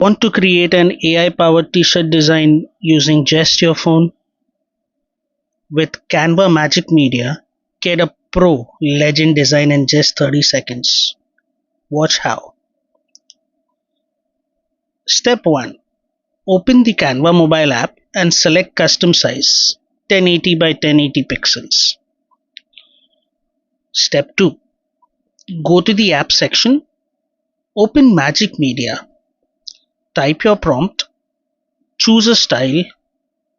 Want to create an AI-powered t-shirt design using just your phone? With Canva Magic Media, get a pro legend design in just 30 seconds. Watch how. Step 1. Open the Canva mobile app and select custom size 1080 by 1080 pixels. Step 2. Go to the app section, open Magic Media, type your prompt, choose a style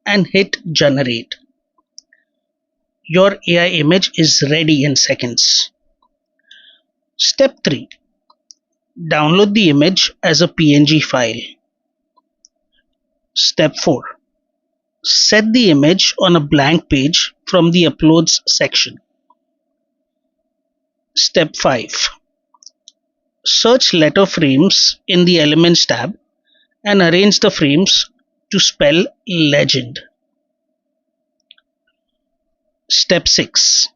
and hit generate. Your AI image is ready in seconds. Step 3. Download the image as a PNG file. Step 4. Set the image on a blank page from the Uploads section. Step 5. Search letter frames in the Elements tab and arrange the frames to spell legend. Step 6.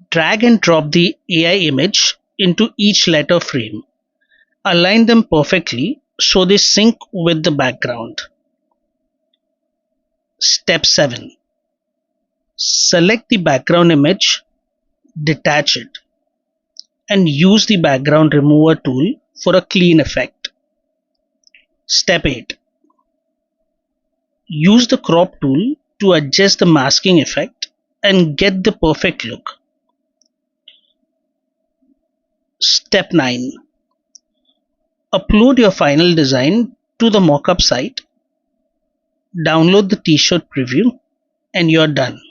Drag and drop the AI image into each letter frame. Align them perfectly so they sync with the background. Step 7. Select the background image, detach it, and use the background remover tool for a clean effect. Step 8. Use the crop tool to adjust the masking effect and get the perfect look. Step 9. Upload your final design to the mockup site, download the t-shirt preview, and you're done.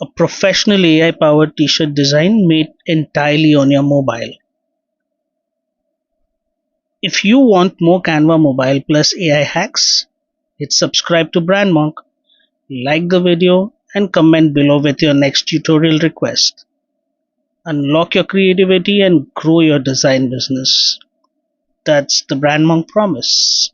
A professional AI powered t-shirt design made entirely on your mobile. If you want more Canva mobile plus AI hacks, hit subscribe to Brand Monk, like the video and comment below with your next tutorial request. Unlock your creativity and grow your design business. That's the Brand Monk promise.